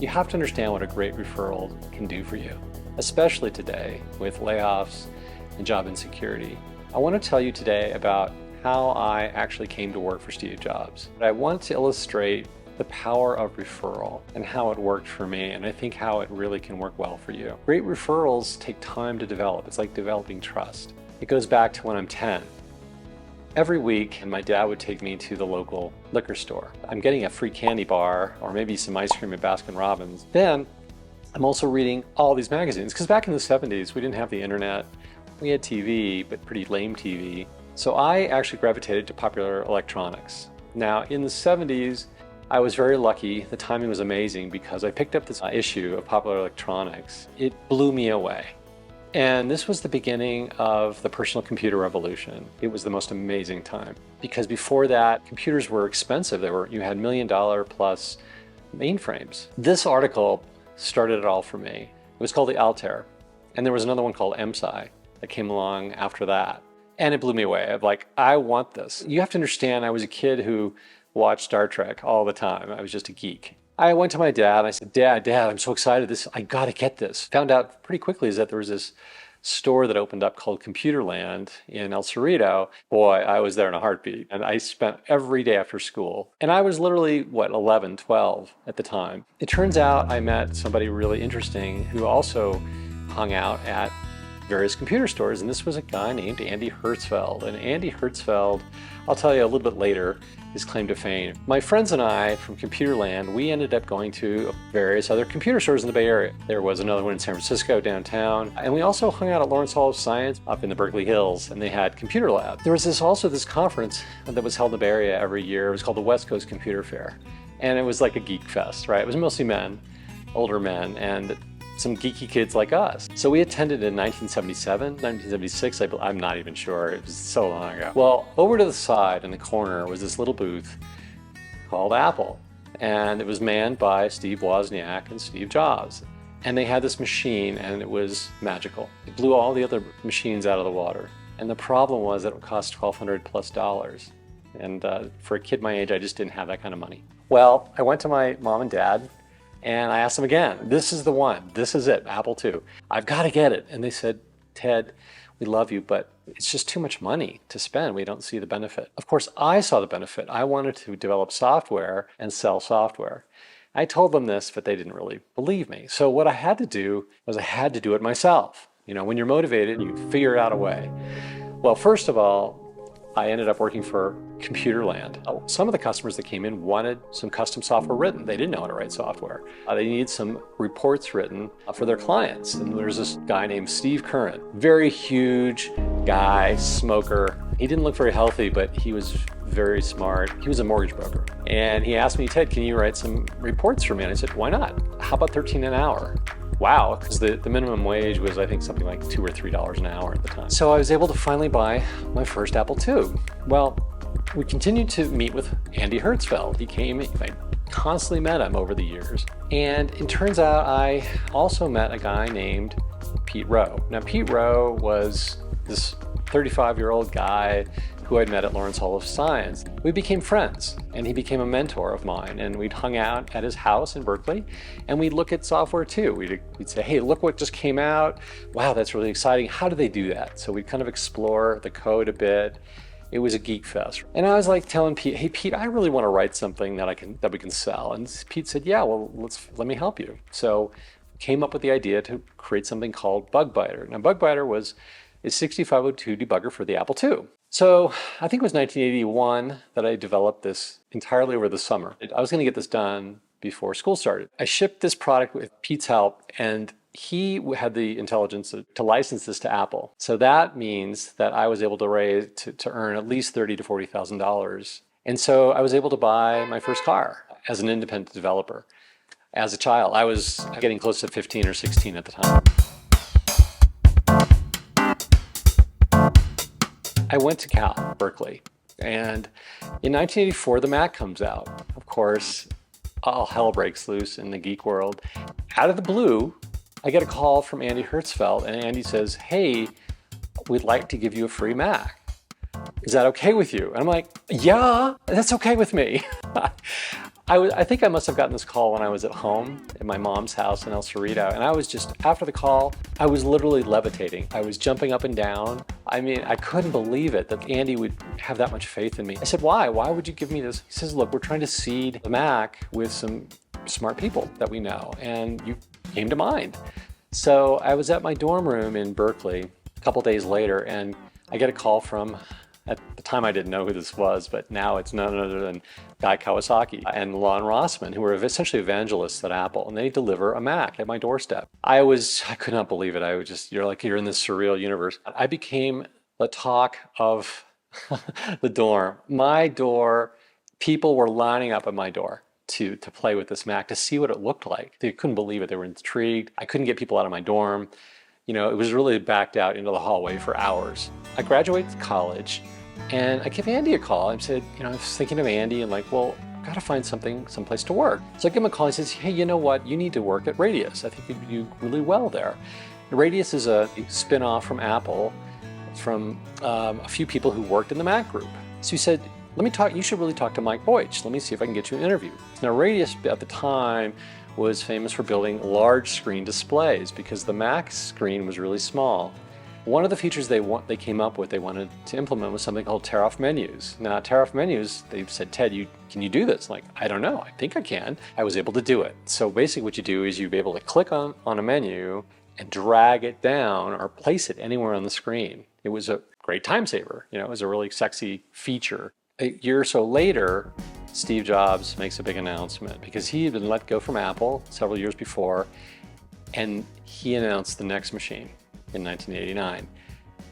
You have to understand what a great referral can do for you, especially today with layoffs and job insecurity. I want to tell you today about how I actually came to work for Steve Jobs. I want to illustrate the power of referral and how it worked for me, and I think how it really can work well for you. Great referrals take time to develop. It's like developing trust. It goes back to when I'm 10. Every week, my dad would take me to the local liquor store. I'm getting a free candy bar or maybe some ice cream at Baskin-Robbins. Then I'm also reading all these magazines, because back in the 70s, we didn't have the internet. We had TV, but pretty lame TV. So I actually gravitated to popular electronics. Now, in the 70s, I was very lucky. The timing was amazing because I picked up this issue of Popular Electronics. It blew me away. And this was the beginning of the personal computer revolution. It was the most amazing time. Because before that, computers were expensive. You had $1 million plus mainframes. This article started it all for me. It was called the Altair. And there was another one called MSI that came along after that. And it blew me away. I'm like, I want this. You have to understand, I was a kid who watched Star Trek all the time. I was just a geek. I went to my dad and I said, Dad, I'm so excited. I gotta get this. Found out pretty quickly is that there was this store that opened up called Computerland in El Cerrito. Boy, I was there in a heartbeat. And I spent every day after school. And I was literally, 11, 12 at the time. It turns out I met somebody really interesting who also hung out at various computer stores, and this was a guy named Andy Hertzfeld. And Andy Hertzfeld, I'll tell you a little bit later, his claim to fame. My friends and I from Computerland, we ended up going to various other computer stores in the Bay Area. There was another one in San Francisco downtown, and we also hung out at Lawrence Hall of Science up in the Berkeley Hills, and they had computer labs. There was also this conference that was held in the Bay Area every year. It was called the West Coast Computer Fair, and it was like a geek fest, right? It was mostly men, older men, and some geeky kids like us. So we attended in 1977, 1976, I'm not even sure, it was so long ago. Well, over to the side in the corner was this little booth called Apple, and it was manned by Steve Wozniak and Steve Jobs. And they had this machine, and it was magical. It blew all the other machines out of the water. And the problem was that it would cost $1,200 plus. And for a kid my age, I just didn't have that kind of money. Well, I went to my mom and dad, and I asked them again, this is the one, this is it, Apple II. I've got to get it. And they said, Ted, we love you, but it's just too much money to spend. We don't see the benefit. Of course, I saw the benefit. I wanted to develop software and sell software. I told them this, but they didn't really believe me. So what I had to do was I had to do it myself. You know, when you're motivated, you figure out a way. Well, first of all, I ended up working for Computerland. Some of the customers that came in wanted some custom software written. They didn't know how to write software. They needed some reports written for their clients. And there's this guy named Steve Curran, very huge guy, smoker. He didn't look very healthy, but he was very smart. He was a mortgage broker. And he asked me, Ted, can you write some reports for me? And I said, why not? How about $13 an hour? Wow, because the minimum wage was, I think, something like $2 or $3 an hour at the time. So I was able to finally buy my first Apple II. Well, we continued to meet with Andy Hertzfeld. He came, I constantly met him over the years. And it turns out I also met a guy named Pete Rowe. Now, Pete Rowe was this 35-year-old guy who I'd met at Lawrence Hall of Science. We became friends, and he became a mentor of mine, and we'd hung out at his house in Berkeley, and we'd look at software too. We'd say, hey, look what just came out. Wow, that's really exciting. How do they do that? So we'd kind of explore the code a bit. It was a geek fest. And I was like telling Pete, hey Pete, I really want to write something that we can sell. And Pete said, yeah, well, let me help you. So came up with the idea to create something called Bug Biter. Now, Bug Biter was a 6502 debugger for the Apple II. So I think it was 1981 that I developed this entirely over the summer. I was going to get this done before school started. I shipped this product with Pete's help, and he had the intelligence to license this to Apple. So that means that I was able to earn at least $30,000 to $40,000. And so I was able to buy my first car as an independent developer. As a child, I was getting close to 15 or 16 at the time. I went to Cal, Berkeley, and in 1984, the Mac comes out. Of course, all hell breaks loose in the geek world. Out of the blue, I get a call from Andy Hertzfeld, and Andy says, hey, we'd like to give you a free Mac. Is that okay with you? And I'm like, yeah, that's okay with me. I think I must have gotten this call when I was at home at my mom's house in El Cerrito. And I was just, after the call, I was literally levitating. I was jumping up and down. I mean, I couldn't believe it that Andy would have that much faith in me. I said, why? Why would you give me this? He says, look, we're trying to seed the Mac with some smart people that we know. And you came to mind. So I was at my dorm room in Berkeley a couple days later, and I get a call from, at the time I didn't know who this was, but now it's none other than Guy Kawasaki and Lon Rossman, who were essentially evangelists at Apple, and they deliver a Mac at my doorstep. I could not believe it. You're in this surreal universe. I became the talk of the dorm. My door, people were lining up at my door to play with this Mac, to see what it looked like. They couldn't believe it. They were intrigued. I couldn't get people out of my dorm. You know, it was really backed out into the hallway for hours. I graduated college, and I give Andy a call. I said, you know, I was thinking of Andy and like, well, I've got to find someplace to work. So I give him a call. He says, hey, you know what? You need to work at Radius. I think you'd do really well there. Radius is a spin-off from Apple, from a few people who worked in the Mac group. So he said, you should really talk to Mike Boych. Let me see if I can get you an interview. Now, Radius at the time was famous for building large screen displays because the Mac screen was really small. One of the features they came up with, they wanted to implement, was something called tear-off menus. Now, tear-off menus, they said, Ted, can you do this? Like, I don't know, I think I can. I was able to do it. So basically what you do is you'd be able to click on a menu and drag it down or place it anywhere on the screen. It was a great time saver. You know, it was a really sexy feature. A year or so later, Steve Jobs makes a big announcement because he had been let go from Apple several years before, and he announced the next machine in 1989.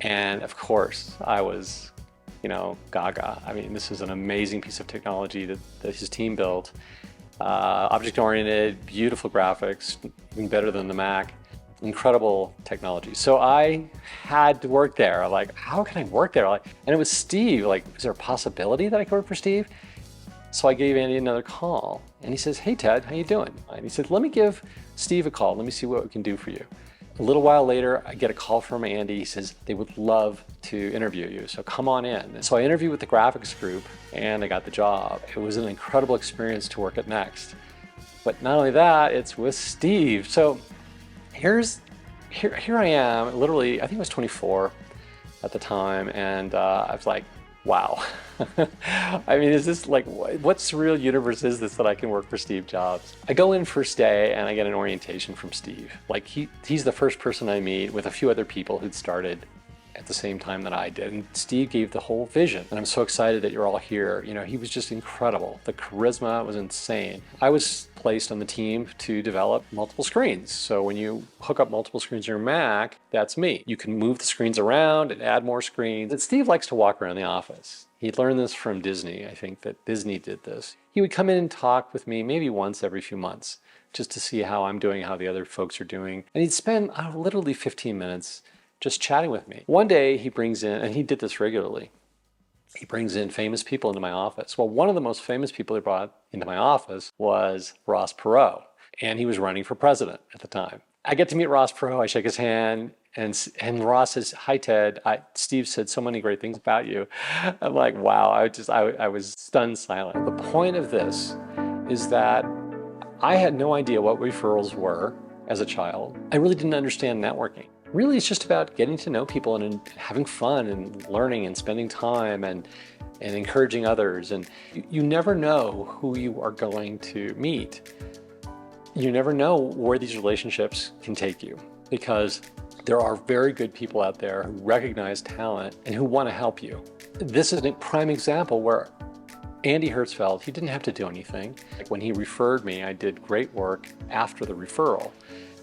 And of course, I was, gaga. I mean, this is an amazing piece of technology that his team built. Object-oriented, beautiful graphics, even better than the Mac. Incredible technology. So I had to work there. Like, how can I work there? And it was Steve. Like, is there a possibility that I could work for Steve? So I gave Andy another call, and he says, hey, Ted, how you doing? And he said, let me give Steve a call. Let me see what we can do for you. A little while later, I get a call from Andy. He says, they would love to interview you, so come on in. And so I interviewed with the graphics group, and I got the job. It was an incredible experience to work at Next. But not only that, it's with Steve. So here I am, literally, I think I was 24 at the time, and I was like, wow. I mean, is this like, what surreal universe is this that I can work for Steve Jobs? I go in first day and I get an orientation from Steve. Like he's the first person I meet with a few other people who'd started at the same time that I did. And Steve gave the whole vision. And I'm so excited that you're all here. You know, he was just incredible. The charisma was insane. I was placed on the team to develop multiple screens. So when you hook up multiple screens in your Mac, that's me. You can move the screens around and add more screens. And Steve likes to walk around the office. He learned this from Disney. I think that Disney did this. He would come in and talk with me maybe once every few months just to see how I'm doing, how the other folks are doing. And he'd spend literally 15 minutes just chatting with me. One day he brings in, and he did this regularly, he brings in famous people into my office. Well, one of the most famous people he brought into my office was Ross Perot, and he was running for president at the time. I get to meet Ross Perot, I shake his hand, and Ross says, hi, Ted, Steve said so many great things about you. I'm like, wow, I was stunned silent. The point of this is that I had no idea what referrals were as a child. I really didn't understand networking. Really, it's just about getting to know people and having fun and learning and spending time and encouraging others. And you never know who you are going to meet. You never know where these relationships can take you, because there are very good people out there who recognize talent and who want to help you. This is a prime example where Andy Hertzfeld, he didn't have to do anything. Like when he referred me, I did great work after the referral.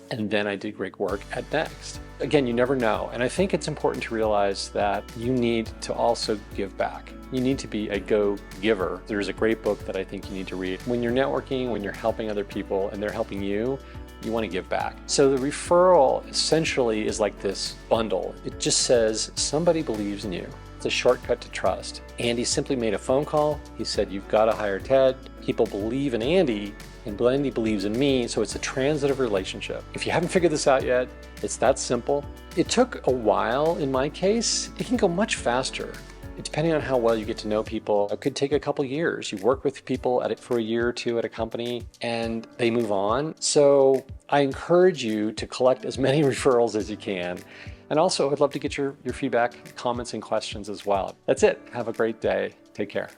And then I did great work at Next. Again, you never know. And I think it's important to realize that you need to also give back. You need to be a go-giver. There's a great book that I think you need to read. When you're networking, when you're helping other people and they're helping you, you want to give back. So the referral essentially is like this bundle. It just says somebody believes in you. It's a shortcut to trust. Andy simply made a phone call. He said, you've got to hire Ted. People believe in Andy, and Andy believes in me, so it's a transitive relationship. If you haven't figured this out yet, it's that simple. It took a while in my case. It can go much faster Depending on how well you get to know people, it could take a couple years. You work with people at it for a year or two at a company and they move on. So I encourage you to collect as many referrals as you can. And also I'd love to get your feedback, comments, and questions as well. That's it. Have a great day. Take care.